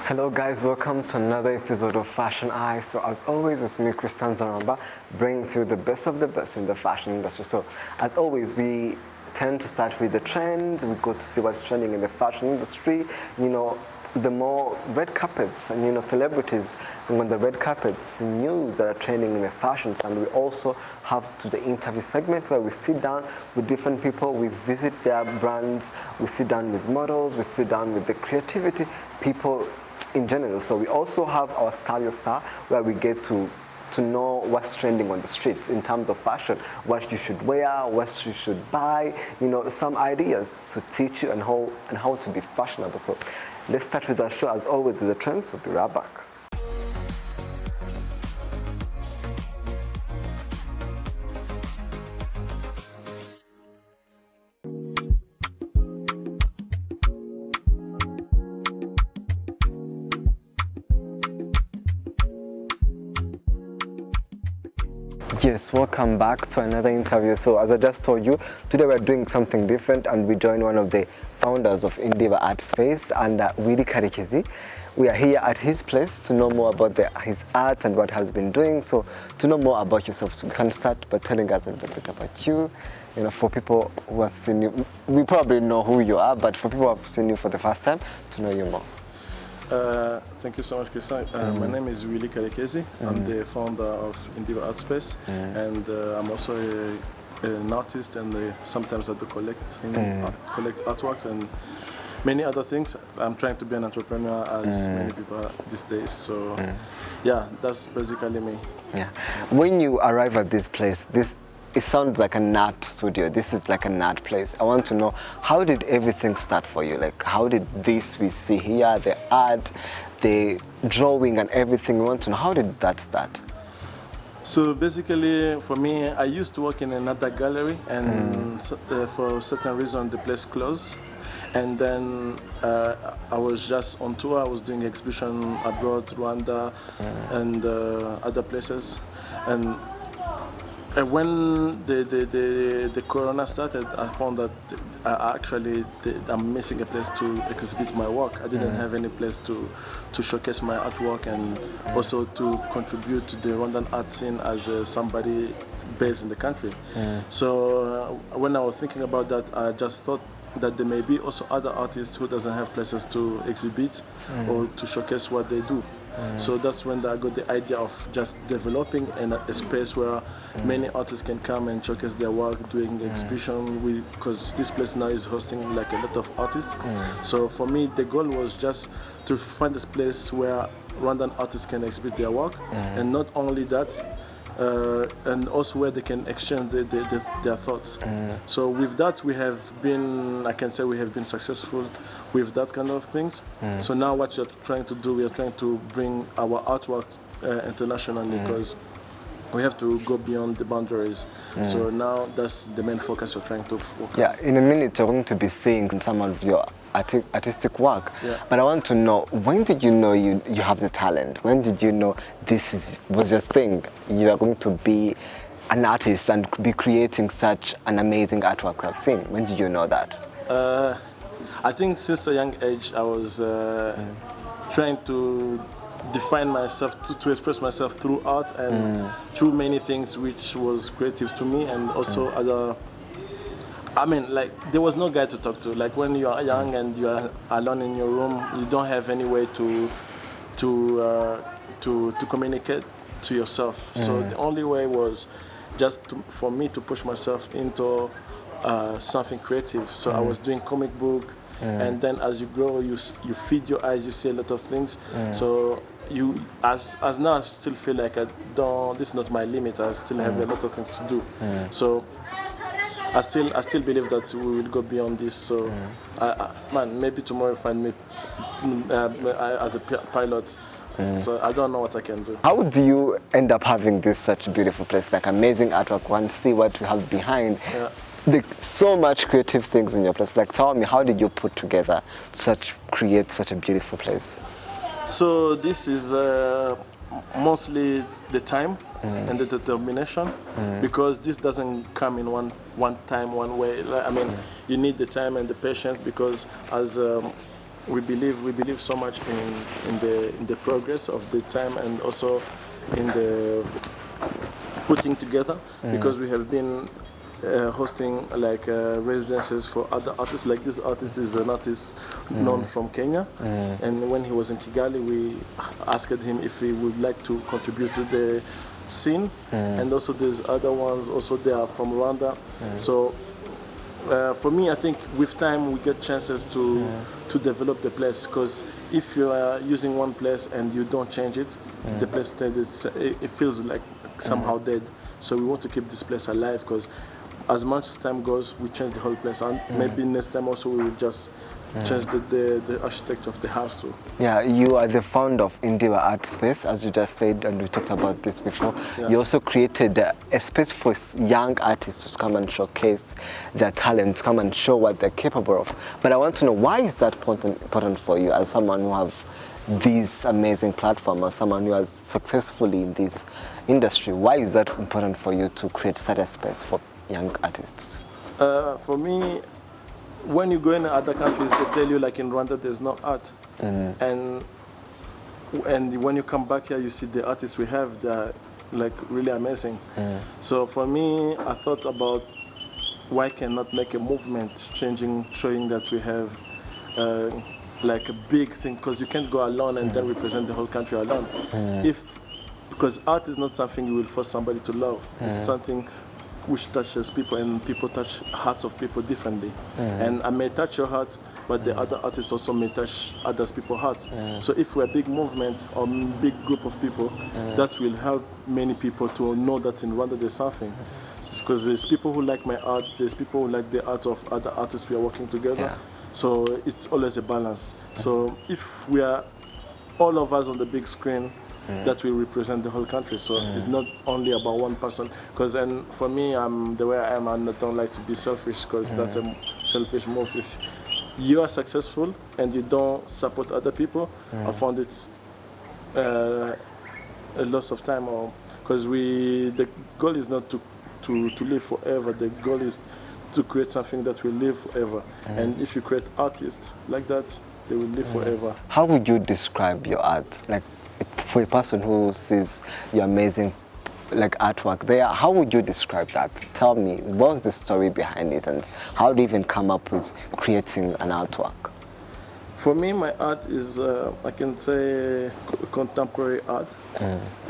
Hello guys, welcome to another episode of Fashion Eye. So as always, it's me, Christian Zaramba, bringing to you the best of the best in the fashion industry. So as always, we tend to start with the trends. We go to see what's trending in the fashion industry. You know, the more red carpets and celebrities on the red carpets, news that are trending in the fashions. And we also have to the interview segment where we sit down with different people, we visit their brands, we sit down with models, we sit down with the creativity people in general. So we also have our Style Star where we get to know what's trending on the streets in terms of fashion, what you should wear, what you should buy, some ideas to teach you and how to be fashionable. So let's start with our show. As always, the trends. We'll be right back. Yes, welcome back to another interview. So as I just told you, today we're doing something different and we joined one of the founders of Indiva Art Space, and Willy Karekezi. We are here at his place to know more about his art and what has been doing. So to know more about yourself, so we can start by telling us a little bit about you. For people who have seen you, we probably know who you are, but for people who have seen you for the first time, to know you more. Thank you so much, Christian. My name is Willy Karekezi. I'm the founder of Indiva Art Space, and I'm also an artist, and sometimes I do collect artworks and many other things. I'm trying to be an entrepreneur as many people are these days. So yeah, that's basically me. Yeah. When you arrive at this place, it sounds like an art studio. This is like an art place. I want to know, how did everything start for you? Like, how did this we see here, the art, the drawing and everything, we want to know, how did that start? So basically, for me, I used to work in another gallery, and for a certain reason, the place closed. And then I was just on tour. I was doing exhibition abroad, Rwanda, and other places. And when the corona started, I found that I'm missing a place to exhibit my work. I didn't have any place to showcase my artwork and also to contribute to the Rwandan art scene as somebody based in the country. So when I was thinking about that, I just thought that there may be also other artists who doesn't have places to exhibit or to showcase what they do. So that's when I got the idea of just developing a space where many artists can come and showcase their work, doing exhibition, because this place now is hosting like a lot of artists. So for me, the goal was just to find this place where Rwandan artists can exhibit their work, and not only that, and also where they can exchange their thoughts. So with that, I can say we have been successful with that kind of things. So now what we are trying to do, we are trying to bring our artwork internationally, because we have to go beyond the boundaries. So now that's the main focus we're trying to focus. Yeah, in a minute you're going to be seeing some of your artistic work. But I want to know, when did you know you have the talent? When did you know this was your thing? You are going to be an artist and be creating such an amazing artwork we have seen. When did you know that? I think since a young age I was trying to define myself, to express myself through art and through many things which was creative to me, and also other. I mean, like, there was no guy to talk to. Like, when you are young and you are alone in your room, you don't have any way to communicate to yourself. So the only way was just for me to push myself into something creative. So I was doing comic book, and then as you grow, you feed your eyes, you see a lot of things. So as now I still feel like this is not my limit. I still have a lot of things to do. So I still believe that we will go beyond this. So, man, maybe tomorrow find me as a pilot. So I don't know what I can do. How do you end up having this such beautiful place, like amazing artwork? One, see what you have behind. So much creative things in your place. Like, tell me, how did you put together create such a beautiful place? So this is mostly the time and the determination, because this doesn't come in one time, one way. I mean, you need the time and the patience, because as we believe so much in the progress of the time, and also in the putting together, because we have been hosting like residences for other artists. Like this artist is an artist known from Kenya, and when he was in Kigali, we asked him if he would like to contribute to the scene, and also there's other ones also they are from Rwanda. So for me, I think with time we get chances to develop the place, because if you are using one place and you don't change it, the place it feels like somehow dead. So we want to keep this place alive, because as much as time goes, we change the whole place, and maybe next time also we will just change the architecture of the house too. Yeah, you are the founder of Indiva Art Space, as you just said, and we talked about this before. Yeah. You also created a space for young artists to come and showcase their talent, come and show what they're capable of. But I want to know, why is that important for you as someone who have this amazing platform, or someone who is successfully in this industry? Why is that important for you to create such a space for young artists? For me, when you go in other countries, they tell you like in Rwanda there's no art, and when you come back here, you see the artists we have. They're like really amazing. So for me, I thought about why cannot make a movement, showing that we have like a big thing, because you can't go alone and then represent the whole country alone. Because art is not something you will force somebody to love. It's something which touches people, and people touch hearts of people differently. And I may touch your heart, but the other artists also may touch others people's hearts. So if we're a big movement or big group of people, that will help many people to know that in Rwanda there's something. Because there's people who like my art, there's people who like the art of other artists we are working together. Yeah. So it's always a balance. So if we are all of us on the big screen, that will represent the whole country. So it's not only about one person. Because for me, the way I am, I don't like to be selfish, because that's a selfish move. If you are successful and you don't support other people, I found it's a loss of time. Because the goal is not to live forever. The goal is to create something that will live forever. And if you create artists like that, they will live forever. How would you describe your art? Like, for a person who sees your amazing like artwork there, how would you describe that? Tell me, what's the story behind it, and how do you even come up with creating an artwork? For me, my art is, I can say, contemporary art.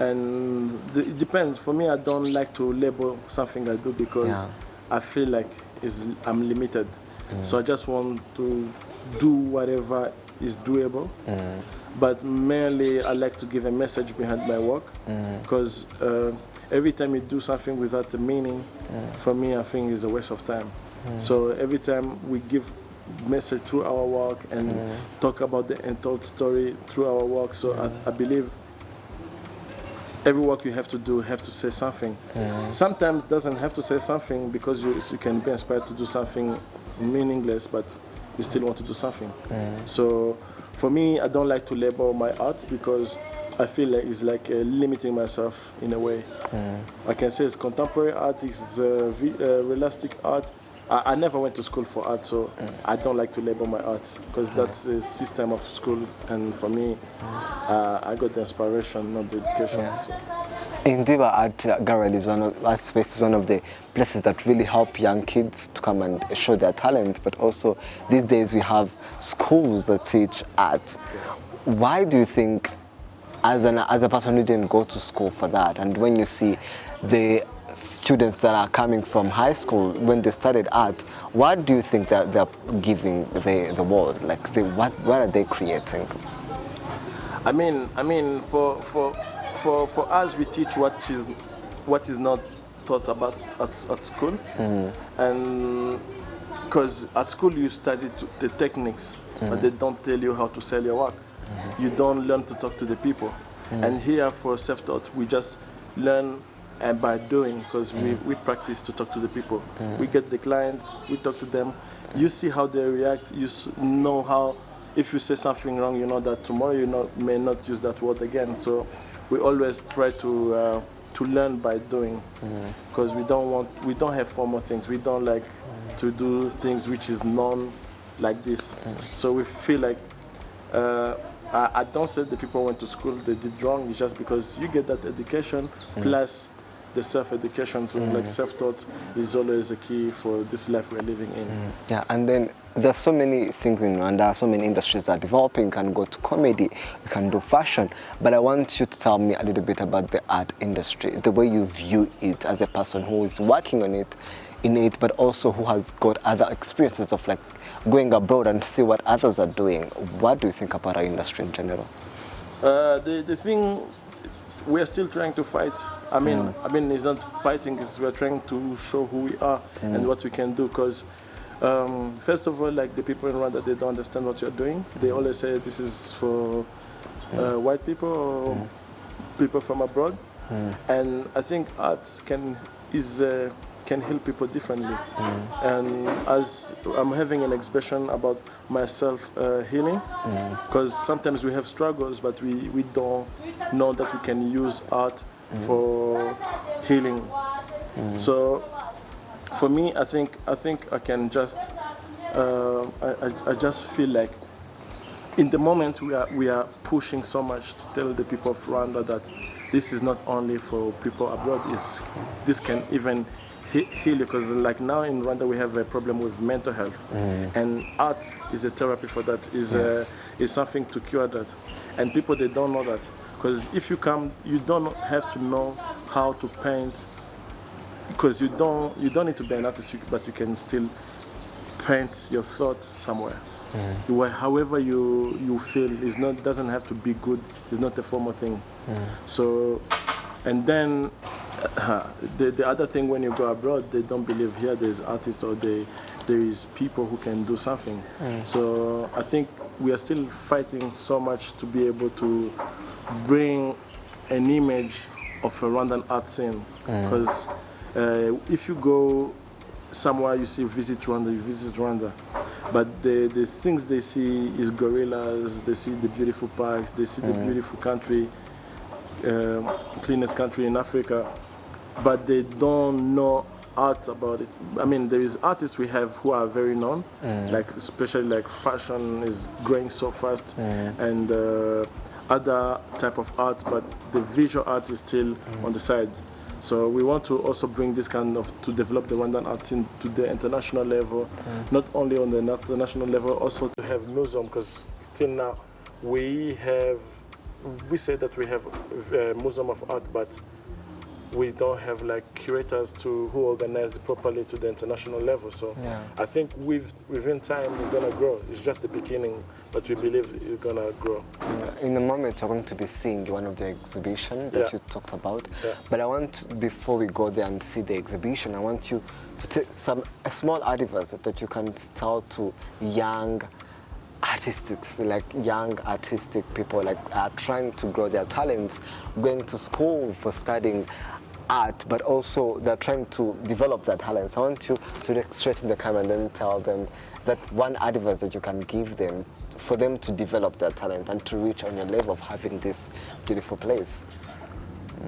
And it depends. For me, I don't like to label something I do, because I feel like I'm limited. So I just want to do whatever is doable. But mainly, I like to give a message behind my work, because every time you do something without a meaning, for me, I think is a waste of time. So every time we give message through our work and talk about the untold story through our work, so I believe every work you have to do have to say something. Sometimes doesn't have to say something, because you can be inspired to do something meaningless, but you still want to do something. So for me, I don't like to label my art, because I feel like it's like limiting myself in a way. I can say it's contemporary art, it's realistic art. I never went to school for art, so I don't like to label my art, because that's the system of school, and for me, I got the inspiration, not the education. So. Indiva Art Gallery is art space is one of the places that really help young kids to come and show their talent, but also these days we have schools that teach art. Why do you think, as a person who didn't go to school for that, and when you see the students that are coming from high school, when they studied art, what do you think that they're giving the world? Like, what are they creating? I mean, for us, we teach what is not taught about at school, and because at school you study the techniques, but they don't tell you how to sell your work. You don't learn to talk to the people, and here for self-taught, we just learn by doing, because we practice to talk to the people. We get the clients, we talk to them. You see how they react. You know how, if you say something wrong, you know that tomorrow you may not use that word again. So we always try to learn by doing, because we don't have formal things. We don't like to do things which is known like this. So we feel like I don't say the people went to school, they did wrong. It's just because you get that education plus the self-education to like self-taught is always a key for this life we're living in. Yeah, and then there's so many things in Rwanda, so many industries that are developing. You can go to comedy, you can do fashion, but I want you to tell me a little bit about the art industry, the way you view it as a person who is working on it, in it, but also who has got other experiences of like going abroad and see what others are doing. What do you think about our industry in general? The thing, we're still trying to fight. I mean, it's not fighting, it's we're trying to show who we are and what we can do. Because first of all, like the people in Rwanda, they don't understand what you're doing. They always say this is for white people or people from abroad. And I think art can heal people differently. And as I'm having an expression about myself healing, because sometimes we have struggles, but we don't know that we can use art for healing. So for me, I think I can just I just feel like in the moment we are pushing so much to tell the people of Rwanda that this is not only for people abroad. This can even heal, because like now in Rwanda we have a problem with mental health, and art is a therapy for that. Is something to cure that, and people, they don't know that, because if you come, you don't have to know how to paint, because you don't need to be an artist, but you can still paint your thoughts somewhere. However you feel doesn't have to be good. It's not a formal thing. So, and then the other thing, when you go abroad, they don't believe here there's artists or there is people who can do something. So I think we are still fighting so much to be able to bring an image of a Rwandan art scene. Because if you go somewhere, you see visit Rwanda, but the things they see is gorillas, they see the beautiful parks, they see the beautiful country, cleanest country in Africa, but they don't know art about it. I mean, there is artists we have who are very known, like especially like fashion is growing so fast, and other type of art, but the visual art is still on the side. So we want to also bring this kind of, to develop the Rwandan art scene to the international level, not only on the international level, also to have museum, because till now we say that we have a museum of art, but we don't have like curators who organize it properly to the international level. So I think within time we're gonna grow. It's just the beginning, but we believe it's gonna grow. In a moment you're going to be seeing one of the exhibitions that you talked about. But I want, before we go there and see the exhibition, I want you to take a small advice that you can tell to young artistic people, like are trying to grow their talents, going to school for studying art, but also they're trying to develop their talents. I want you to look straight in the camera and then tell them that one advice that you can give them for them to develop their talent and to reach on your level of having this beautiful place.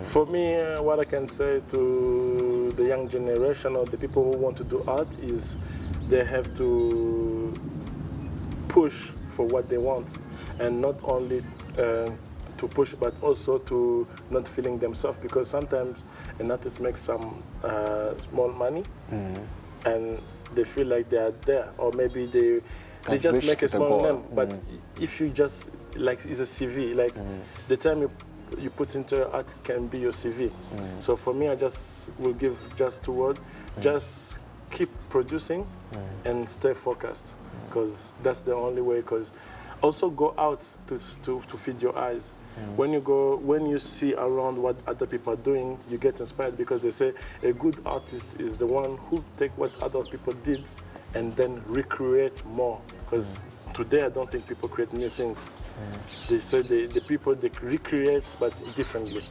For me, what I can say to the young generation or the people who want to do art is they have to push for what they want, and not only to push, but also to not feeling themselves, because sometimes an artist makes some small money and they feel like they are there, or maybe they just make a small name. But if you just, like, it's a CV, like the time you put into art can be your CV. So for me, I just will give just 2 words: just keep producing and stay focused, because that's the only way. Because also go out to feed your eyes. When you see around what other people are doing, you get inspired, because they say a good artist is the one who take what other people did and then recreate more. Because today I don't think people create new things. They say the people, they recreate, but differently.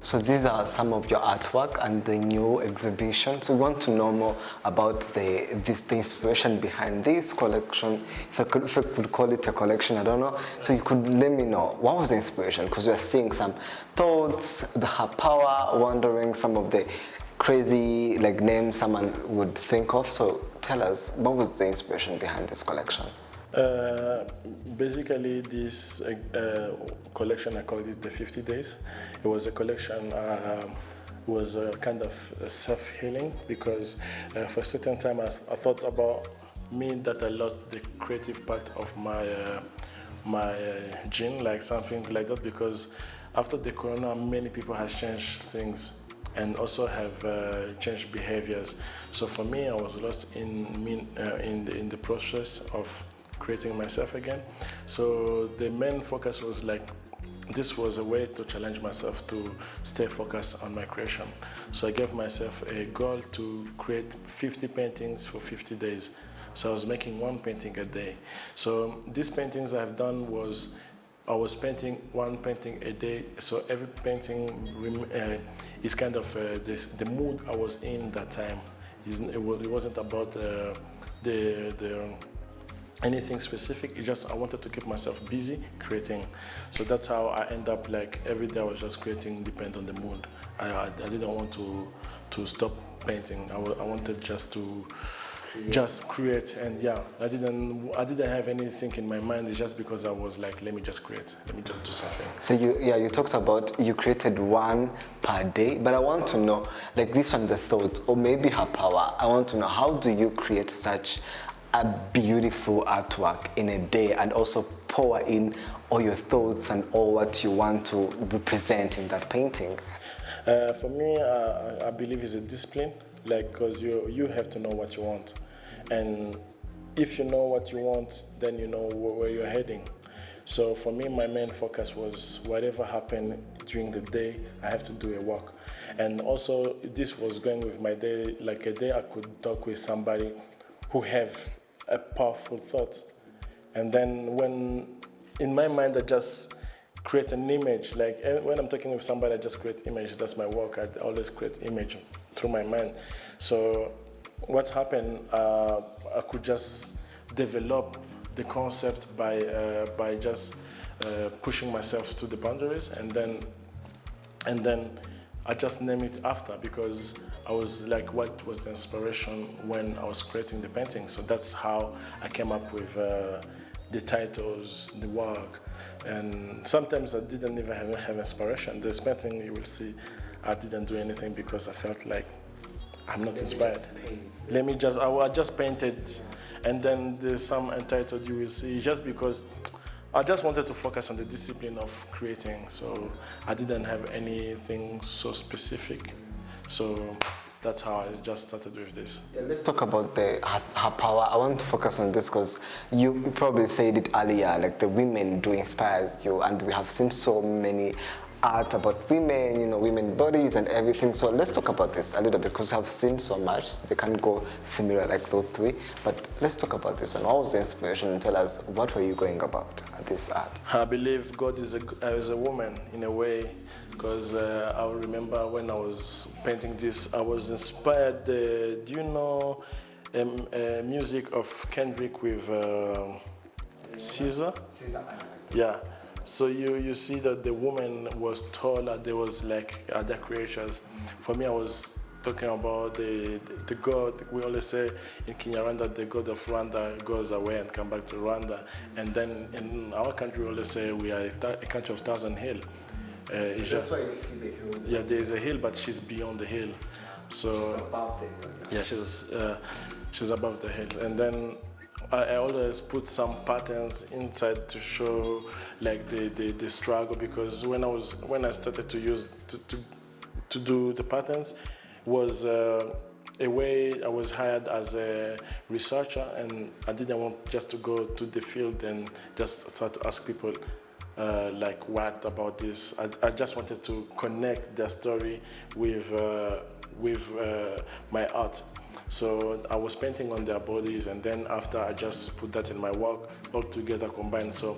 So these are some of your artwork and the new exhibition. So we want to know more about the inspiration behind this collection. If I could call it a collection, I don't know. So you could let me know what was the inspiration, because we are seeing some thoughts, the power, wondering some of the crazy like names someone would think of. So tell us, what was the inspiration behind this collection? Basically, this collection, I called it the 50 Days. It was a collection, was a kind of self-healing, because for a certain time I thought about me that I lost the creative part of my gene, like something like that, because after the corona, many people have changed things and also have changed behaviors. So for me, I was lost in the process of creating myself again. So the main focus was like, this was a way to challenge myself to stay focused on my creation. So I gave myself a goal to create 50 paintings for 50 days. So I was making one painting a day. So these paintings I've done was, I was painting one painting a day. So every painting is kind of the mood I was in that time. It wasn't about anything specific. It just, I wanted to keep myself busy creating. So that's how I end up, like every day I was just creating, depend on the mood. I didn't want to stop painting. I wanted just to create. And yeah, I didn't have anything in my mind. It's just because I was like, let me just create, let me just do something. So you talked about you created one per day, but I want to know, like this one, the thoughts or maybe her power. I want to know, how do you create such a beautiful artwork in a day and also pour in all your thoughts and all what you want to represent in that painting? For me, I believe it's a discipline, like, because you have to know what you want. And if you know what you want, then you know where you're heading. So for me, my main focus was whatever happened during the day, I have to do a walk. And also this was going with my day, like a day I could talk with somebody who have a powerful thought. And then when, in my mind, I just create an image. Like when I'm talking with somebody, I just create image. That's my work. I always create image through my mind. So what happened, I could just develop the concept by just pushing myself to the boundaries, and then I just name it after, because I was like, what was the inspiration when I was creating the painting? So that's how I came up with the titles, the work. And sometimes I didn't even have inspiration. This painting, you will see, I didn't do anything because I felt like I'm not inspired. I just painted, and then there's some entitled you will see, just because I just wanted to focus on the discipline of creating. So I didn't have anything so specific. So that's how I just started with this. Yeah, let's talk about her power. I want to focus on this because you probably said it earlier, like the women do inspire you, and we have seen so many art about women, women bodies and everything. So let's talk about this a little bit, because I've seen so much. They can't go similar like those three, but let's talk about this. And what was the inspiration? And tell us, what were you going about at this art? I believe God is a woman in a way, because I remember when I was painting this, I was inspired. Do you know music of Kendrick with Caesar? Yeah. So you see that the woman was taller, there was like other creatures. For me, I was talking about the God. We always say in Kinyarwanda, the God of Rwanda goes away and come back to Rwanda. And then in our country, we always say we are a country of thousand hills. That's why you see the hills. Yeah, there is a hill, but she's beyond the hill. So she's above the hill. Yeah, she's above the hill. And then I always put some patterns inside to show like the struggle, because when I started to use to do the patterns was a way I was hired as a researcher, and I didn't want just to go to the field and just start to ask people like what about this. I just wanted to connect their story with my art. So I was painting on their bodies, and then after I just put that in my work, all together combined. So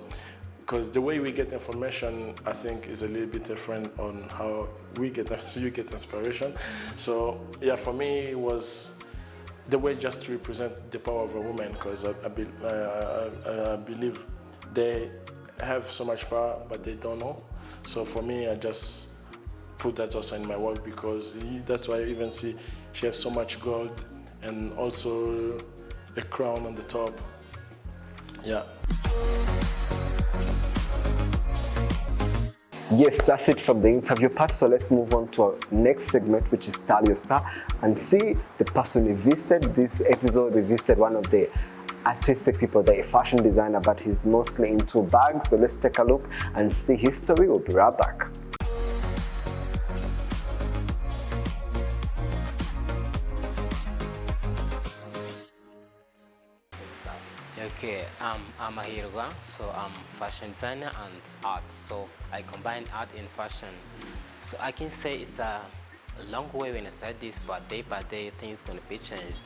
because the way we get information, I think, is a little bit different on how you get inspiration. So yeah, for me, it was the way just to represent the power of a woman, because I believe they have so much power, but they don't know. So for me, I just put that also in my work, because that's why you even see she has so much gold and also a crown on the top. Yeah. Yes, that's it from the interview part. So let's move on to our next segment, which is Tell Your Star, and see the person we visited this episode. We visited one of the artistic people, the fashion designer, but he's mostly into bags. So let's take a look and see his story. We'll be right back. Okay, I'm Ahirwa, so I'm fashion designer and art. So I combine art and fashion. So I can say it's a long way when I started this, but day by day things gonna be changed.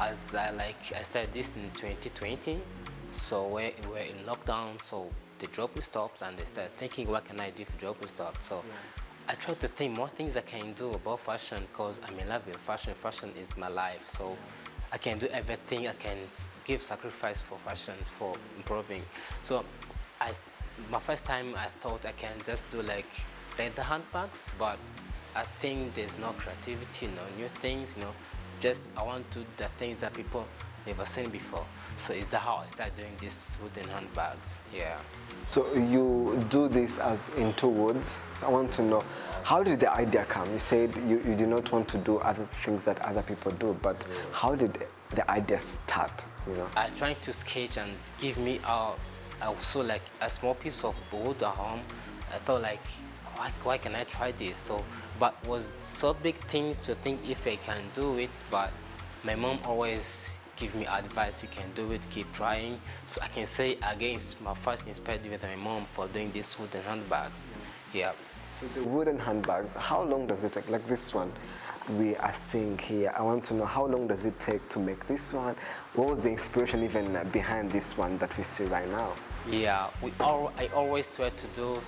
As I started this in 2020, so we're in lockdown, so the job will stop, and I started thinking, what can I do if the job will stop? So I tried to think more things I can do about fashion, because I'm in love with fashion. Fashion is my life, so I can do everything. I can give sacrifice for fashion, for improving. So my first time I thought I can just do like leather handbags, but I think there's no creativity, no new things, just I want to do the things that people never seen before. So it's how I started doing these wooden handbags. Yeah. So you do this as in 2 words. So I want to know, how did the idea come? You said you do not want to do other things that other people do, but how did the idea start? I tried to sketch and give me also like a small piece of board at home. I thought like, why can I try this? So, but was so big thing to think if I can do it. But my mom always give me advice, you can do it, keep trying. So I can say again, my first inspired with my mom for doing these wooden handbags. Yeah. So the wooden handbags, how long does it take? Like this one we are seeing here. I want to know, how long does it take to make this one? What was the inspiration even behind this one that we see right now? Yeah, I always try to do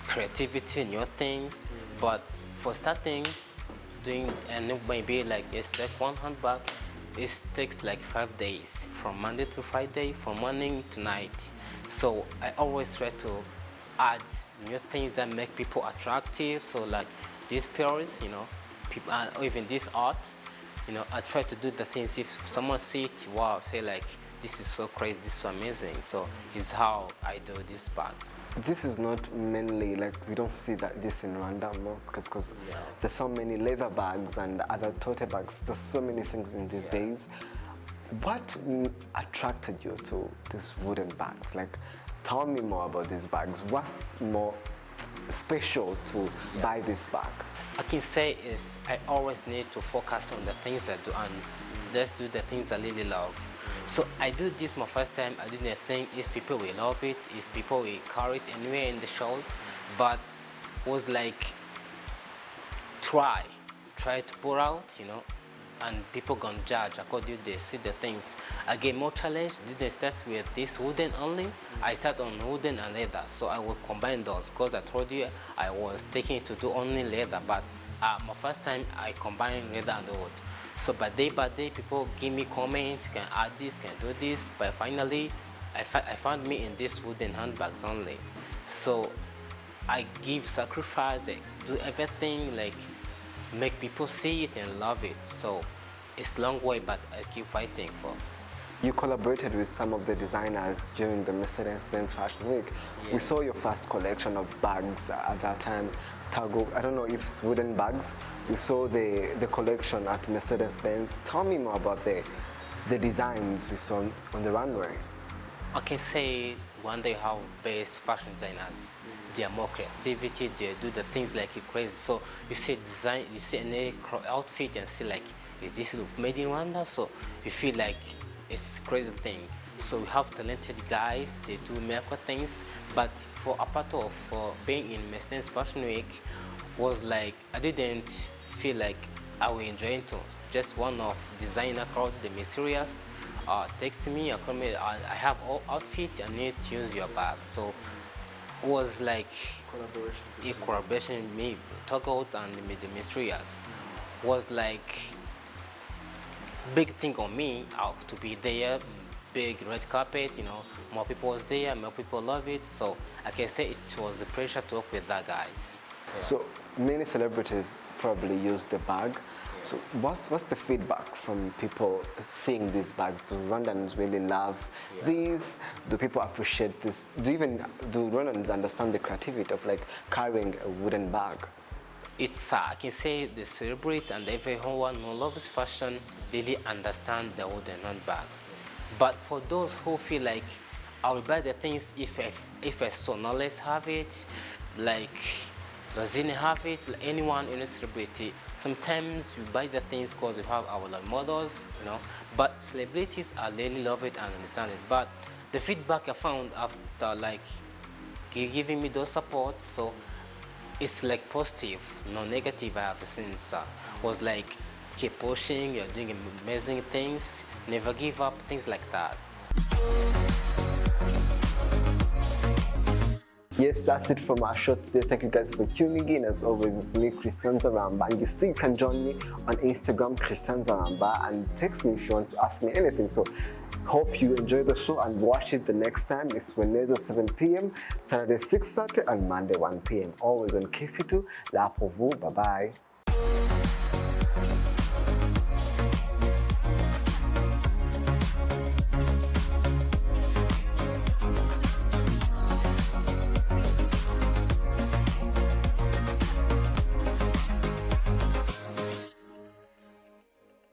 creativity, new things, but for starting doing, and maybe like it's like one handbag, it takes like 5 days, from Monday to Friday, from morning to night. So I always try to add new things that make people attractive. So like these pairs, people, or even this art, I try to do the things. If someone see it, wow, say like, this is so crazy, this is so amazing. So it's how I do these bags. This is not mainly, like, we don't see this in Rwanda most, because there's so many leather bags and other tote bags. There's so many things in these days. What attracted you to these wooden bags? Like, tell me more about these bags. What's more special to buy this bag? I can say is I always need to focus on the things I do and just do the things I really love. So I do this my first time. I didn't think if people will love it, if people will carry it anywhere in the shows, but was like try to put out, and people gonna judge according to they see the things. I get more challenge. Didn't start with this wooden only. I start on wooden and leather, so I will combine those, because I told you I was taking to do only leather, but my first time I combined leather and wood. So by day, people give me comments, can add this, can do this, but finally I found me in these wooden handbags only. So I give sacrifice, I do everything, like make people see it and love it. So it's a long way, but I keep fighting for. You collaborated with some of the designers during the Mercedes-Benz Fashion Week. Yes. We saw your first collection of bags at that time. Tago, I don't know if it's wooden bags. We saw the collection at Mercedes-Benz. Tell me more about the designs we saw on the runway. I can say one day how best fashion designers. They are more creativity, they do the things like crazy. So you see design, you see any outfit and see like, is this made in Rwanda? So you feel like it's a crazy thing. So we have talented guys, they do miracle things. But for a part of being in Mercedes Fashion Week was like, I didn't feel like I was enjoying it. Just one of designer crowd, the mysterious. text me or call me, I have all outfit, I need to use your bag. So it was like a collaboration with me, Tugouts and the Mysterious. Was like big thing on me to be there, big red carpet, more people was there, more people love it. So I can say it was a pressure to work with that guys. So many celebrities probably use the bag. So what's the feedback from people seeing these bags? Do Rwandans really love these? Do people appreciate this? Do Rwandans understand the creativity of like carrying a wooden bag? It's I can say the celebrate and everyone who loves fashion really understand the wooden handbags. But for those who feel like I will buy the things if I saw knowledge have it, like Razine have it, like anyone in a celebrity. Sometimes we buy the things because we have our models, But celebrities I really love it and understand it. But the feedback I found after like giving me those support, so it's like positive, no negative I have since. Was like keep pushing, you're doing amazing things, never give up, things like that. Yes, that's it from our show today. Thank you guys for tuning in. As always, it's me, Christian Zaramba, and you still can join me on Instagram, Christian Zaramba, and text me if you want to ask me anything. So hope you enjoy the show and watch it the next time. It's Wednesday 7 p.m, Saturday 6:30, and Monday 1 p.m. Always on KC2. La pour vous. Bye bye.